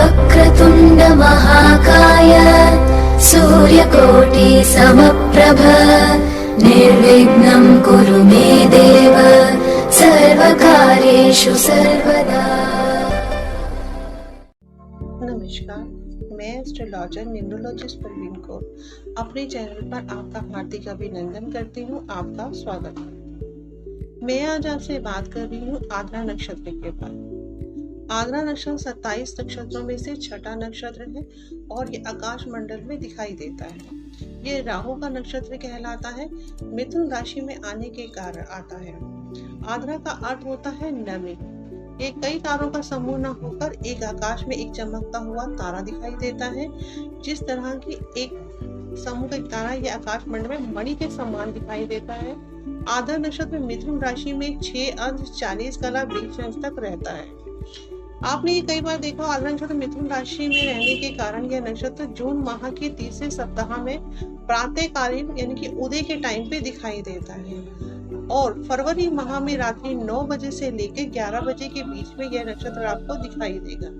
वक्रतुण्ड महाकाय सूर्यकोटि समप्रभ निर्विघ्नं कुरु मे देव सर्वकार्येषु सर्वदा। नमस्कार, मैं एस्ट्रोलॉजर न्यूमरोलॉजिस्ट परवीन कौर अपने चैनल पर आपका हार्दिक अभिनंदन करती हूँ। आपका स्वागत है। मैं आज आपसे बात कर रही हूँ आद्रा नक्षत्र के बारे। आद्रा नक्षत्र 27 नक्षत्रों में से छठा नक्षत्र है और ये आकाश मंडल में दिखाई देता है। ये राहु का नक्षत्र कहलाता है। मिथुन राशि में आने के कारण आता है। आद्रा का अर्थ होता है नमी। ये कई तारों का समूह न होकर एक आकाश में एक चमकता हुआ तारा दिखाई देता है। जिस तरह की एक समूह का तारा ये आकाश मंडल में मणि के समान दिखाई देता है। आद्रा नक्षत्र मिथुन राशि में 6 अंश 40 कला 20 अंश तक रहता है। आपने ये कई बार देखा, आद्रा नक्षत्र मिथुन राशि में रहने के कारण यह नक्षत्र जून माह के तीसरे सप्ताह में प्रातःकालीन यानी कि उदय के टाइम पे दिखाई देता है और फरवरी माह में रात्रि 9 बजे से लेकर 11 बजे के बीच में यह नक्षत्र आपको दिखाई देगा।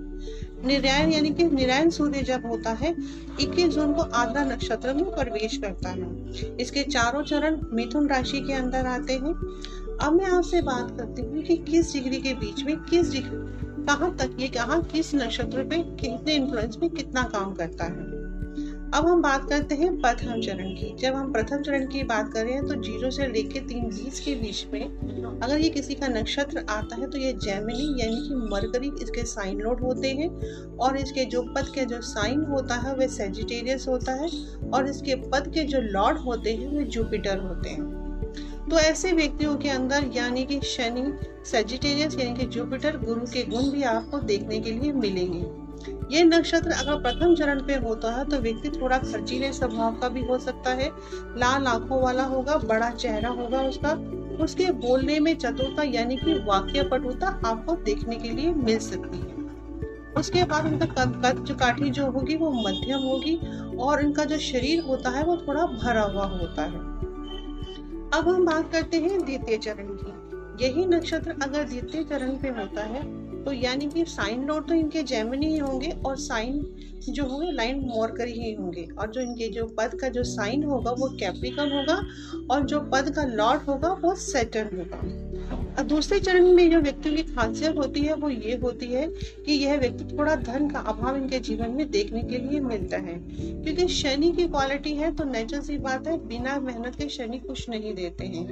निर्यायन यानी कि निर्यायन सूर्य जब होता है 21 जून को आद्रा नक्षत्र में प्रवेश करता है। इसके चारों चरण मिथुन राशि के अंदर आते हैं। अब मैं आपसे बात करती हूँ कि किस डिग्री के बीच में किस डिग्री कहाँ तक ये कहाँ किस नक्षत्र पे कितने इन्फ्लुएंस में कितना काम करता है। अब हम बात करते हैं प्रथम चरण की। जब हम प्रथम चरण की बात कर रहे हैं तो 0 से लेकर 3:20 के बीच में अगर ये किसी का नक्षत्र आता है तो ये जेमिनी यानी कि मरकरी इसके साइन लॉर्ड होते हैं और इसके जो पद के जो साइन होता है वह सेजिटेरियस होता है और इसके पद के जो लॉर्ड होते हैं वे जुपिटर होते हैं। तो ऐसे व्यक्तियों के अंदर यानी कि शनि सेजिटेरियस यानी कि जुपिटर गुरु के गुण भी आपको देखने के लिए मिलेंगे। ये नक्षत्र अगर प्रथम चरण पे होता है तो व्यक्ति थोड़ा खर्चीले स्वभाव का भी हो सकता है। लाल आंखों वाला होगा, बड़ा चेहरा होगा उसका। उसके बोलने में चतुरता यानी कि वाक्य पटुता आपको देखने के लिए मिल सकती है। उसके बाद उनका कद जो काठी जो होगी वो मध्यम होगी और इनका जो शरीर होता है वो थोड़ा भरा हुआ होता है। अब हम बात करते हैं द्वितीय चरण की। यही नक्षत्र अगर द्वितीय चरण पे होता है तो यानी कि साइन लॉर्ड तो इनके जेमिनी ही होंगे और साइन जो होंगे लाइन मरकरी ही होंगे और जो इनके जो पद का जो साइन होगा वो कैप्रिकॉर्न होगा और जो पद का लॉर्ड होगा वो सैटर्न होगा। और दूसरे चरण में जो व्यक्तियों की खासियत होती है वो ये होती है कि यह व्यक्ति थोड़ा धन का अभाव इनके जीवन में देखने के लिए मिलता है क्योंकि शनि की क्वालिटी है तो नेचुरल सी बात है बिना मेहनत के शनि कुछ नहीं देते हैं।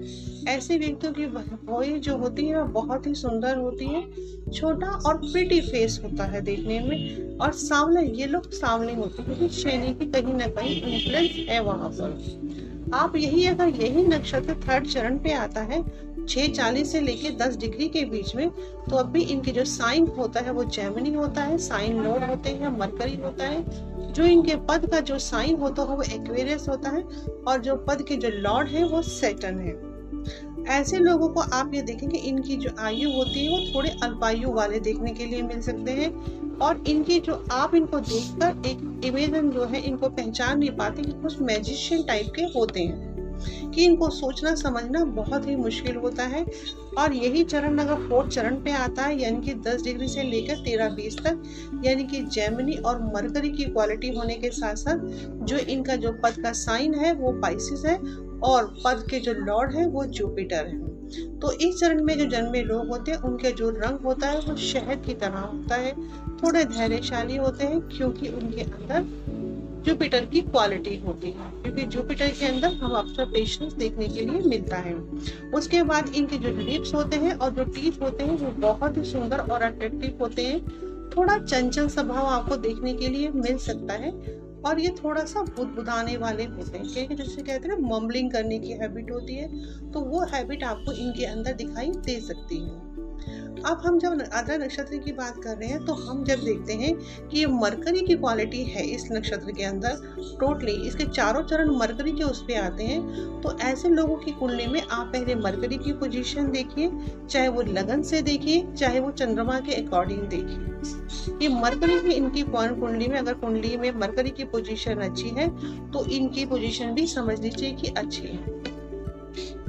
ऐसे व्यक्तियों की भौहें जो होती है वो बहुत ही सुंदर होती है, छोटा और प्रिटी फेस होता है देखने में और सांवले ये लोग सांवले होते हैं क्योंकि शनि की कहीं ना कहीं इन्फ्लुएंस है वहां पर। आप यही नक्षत्र थर्ड चरण पे आता है 6:40 से लेके 10 डिग्री के बीच में तो अब भी इनके जो साइन होता है वो जेमिनी होता है, साइन लॉर्ड होते हैं मरकरी होता है। जो इनके पद का जो साइन होता है वो एक्वेरियस होता है और जो पद के जो लॉर्ड है वो सैटर्न है। ऐसे लोगों को आप ये देखेंगे इनकी जो आयु होती है वो थोड़े अल्पायु वाले देखने के लिए मिल सकते हैं और इनकी जो आप इनको देखकर एक इमेज जो है इनको पहचान नहीं पाते कि कुछ मैजिशियन टाइप के होते हैं कि इनको सोचना समझना बहुत ही मुश्किल होता है। और यही चरण अगर फोर्थ चरण पे आता है यानी कि 10 डिग्री से लेकर 13-20 तक यानी कि जेमिनी और मरकरी की क्वालिटी होने के साथ साथ जो इनका जो पद का साइन है वो पाइसिस है और पद के जो लॉर्ड है वो जुपिटर है। तो इस चरण में जो जन्मे लोग होते हैं उनके जो रंग होता है वो शहद की तरह होता है, थोड़े धैर्यशाली होते हैं क्योंकि उनके अंदर जुपिटर की क्वालिटी होती है क्योंकि जुपिटर के अंदर हम आपका पेशेंस देखने के लिए मिलता है। उसके बाद इनके जो लिप्स होते हैं और जो टीथ होते हैं वो बहुत ही सुंदर और अट्रैक्टिव होते हैं। थोड़ा चंचल स्वभाव आपको देखने के लिए मिल सकता है और ये थोड़ा सा बुदबुदाने वाले होते हैं क्योंकि जिसे कहते हैं मम्बलिंग करने की हैबिट होती है तो वो हैबिट आपको इनके अंदर दिखाई दे सकती है। अब हम जब आद्रा नक्षत्र की बात कर रहे हैं तो हम जब देखते हैं कि ये मरकरी की क्वालिटी है इस नक्षत्र के अंदर टोटली इसके चारों चरण मरकरी के उस पे आते हैं तो ऐसे लोगों की कुंडली में आप पहले मरकरी की पोजीशन देखिए, चाहे वो लगन से देखिए चाहे वो चंद्रमा के अकॉर्डिंग देखिए। ये मरकरी की इनकी कुंडली में अगर कुंडली में मरकरी की पोजीशन अच्छी है तो इनकी पोजीशन भी समझ लीजिए कि अच्छी है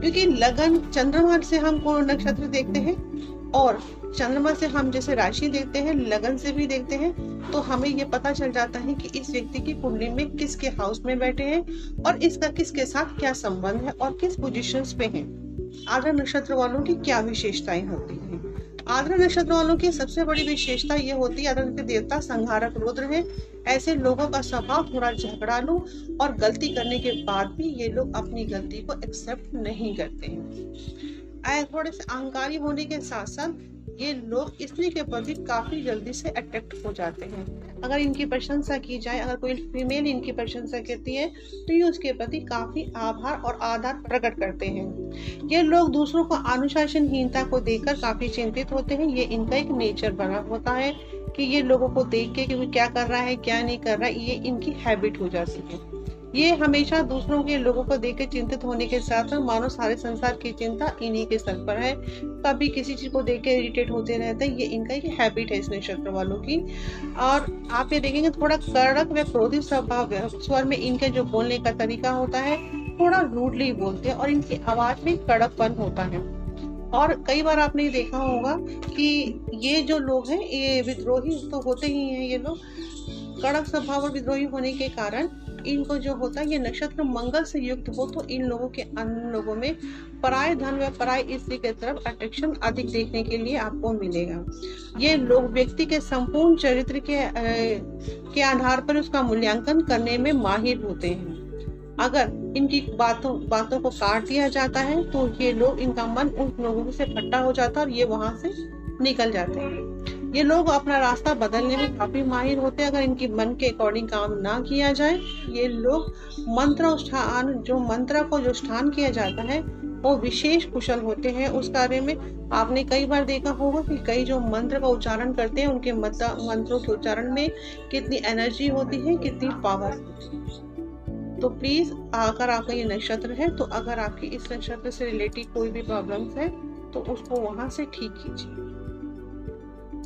क्योंकि लगन चंद्रमा से हम कौन नक्षत्र देखते हैं और चंद्रमा से हम जैसे राशि देखते हैं, लगन से भी देखते हैं, तो हमें ये पता चल जाता है कि इस व्यक्ति की कुंडली में किसके हाउस में बैठे हैं और इसका किसके साथ क्या संबंध है और किस पोजीशंस पे है। आर्द्रा नक्षत्र वालों की क्या विशेषताएं होती हैं। आर्द्रा नक्षत्र वालों की सबसे बड़ी विशेषता ये होती है, आर्द्रा के देवता संहारक रुद्र है। ऐसे लोगों का स्वभाव थोड़ा झगड़ालू और गलती करने के बाद भी ये लोग अपनी गलती को एक्सेप्ट नहीं करते हैं। थोड़े से अहंकारी होने के साथ साथ ये लोग स्त्री के प्रति काफी जल्दी से अट्रैक्ट हो जाते हैं। अगर इनकी प्रशंसा की जाए, अगर कोई फीमेल इनकी प्रशंसा करती है तो ये उसके प्रति काफी आभार और आदर प्रकट करते हैं। ये लोग दूसरों को अनुशासनहीनता को देखकर काफी चिंतित होते हैं। ये इनका एक नेचर बना होता है कि ये लोगों को देख के कि वो क्या कर रहा है क्या नहीं कर रहा है, ये इनकी हैबिट हो जाती है। ये हमेशा दूसरों के लोगों को देख के चिंतित होने के साथ मानो सारे संसार की चिंता इन्हीं के सर पर है। कभी किसी चीज को देख के इरिटेट होते रहते हैं। ये इनका एक हैबिट है इस नक्षत्र वालों की। और आप ये देखेंगे थोड़ा कड़क व क्रोधित स्वभाव स्वर में इनके जो बोलने का तरीका होता है, थोड़ा रूडली बोलते हैं और इनकी आवाज में कड़कपन होता है। और कई बार आपने देखा होगा कि ये जो लोग हैं ये विद्रोही तो होते ही हैं। ये लोग कड़क स्वभाव और विद्रोही होने के कारण इनको जो होता है, ये नक्षत्र मंगल से युक्त हो तो इन लोगों के अन्य लोगों में पराय धन व पराय स्त्री के तरफ अट्रैक्शन अधिक देखने के लिए आपको मिलेगा। ये लोग व्यक्ति के संपूर्ण चरित्र के आधार पर उसका मूल्यांकन करने में माहिर होते हैं। अगर इनकी बातों को काट दिया जाता है तो ये लोग, इनका मन उन लोगों से खट्टा हो जाता है और ये वहां से निकल जाते हैं। ये लोग अपना रास्ता बदलने में काफी माहिर होते हैं अगर इनकी मन के अकॉर्डिंग काम ना किया जाए। ये लोग मंत्र को जो स्थान किया जाता है वो विशेष कुशल होते हैं उस कार्य में। आपने कई बार देखा होगा कि कई जो मंत्र का उच्चारण करते हैं उनके मंत्रों के उच्चारण में कितनी एनर्जी होती है, कितनी पावर होती है। तो प्लीज, अगर आपका ये नक्षत्र है तो अगर आपकी इस नक्षत्र से रिलेटेड कोई भी प्रॉब्लम्स है तो उसको वहां से ठीक कीजिए।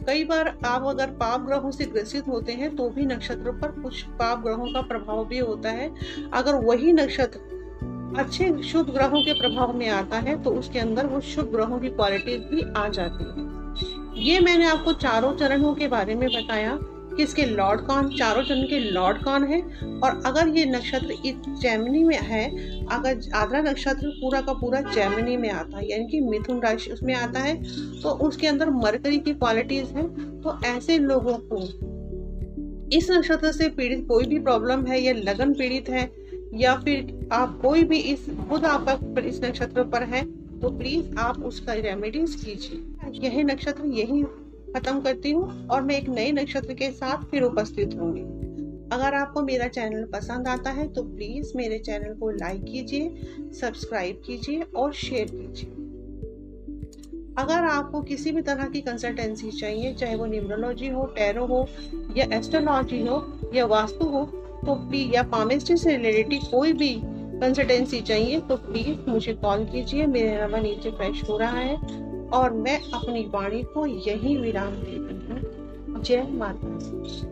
कई बार आप अगर पाप ग्रहों से ग्रसित होते हैं तो भी नक्षत्र पर कुछ पाप ग्रहों का प्रभाव भी होता है। अगर वही नक्षत्र अच्छे शुभ ग्रहों के प्रभाव में आता है तो उसके अंदर वो शुभ ग्रहों की क्वालिटीज भी आ जाती है। ये मैंने आपको चारों चरणों के बारे में बताया कि इसके लॉर्ड कौन, चारों चरण के लॉर्ड कौन है। और अगर ये नक्षत्र इस जैमिनी में है, अगर आर्द्रा नक्षत्र पूरा का पूरा जैमिनी में आता है यानी कि मिथुन राशि उसमें आता है तो उसके अंदर मरकरी की क्वालिटीज है। तो ऐसे लोगों को इस नक्षत्र से पीड़ित कोई भी प्रॉब्लम है या लगन पीड़ित है या फिर आप कोई भी इस बुध आपका इस नक्षत्र पर है तो प्लीज आप उसका रेमेडीज कीजिए। यही नक्षत्र यही खत्म करती हूँ और मैं एक नए नक्षत्र के साथ फिर उपस्थित होंगी। अगर आपको मेरा चैनल पसंद आता है तो प्लीज मेरे चैनल को लाइक कीजिए, सब्सक्राइब कीजिए और शेयर कीजिए। अगर आपको किसी भी तरह की कंसल्टेंसी चाहिए, चाहे वो न्यूमरोलॉजी हो, टैरो हो या एस्ट्रोलॉजी हो या वास्तु हो तो प्लीज, या पामिस्ट्री से रिलेटेड कोई भी कंसल्टेंसी चाहिए तो प्लीज मुझे कॉल कीजिए। मेरा नंबर नीचे फ्लैश हो रहा है और मैं अपनी वाणी को यही विराम देती हूँ। जय माता दी।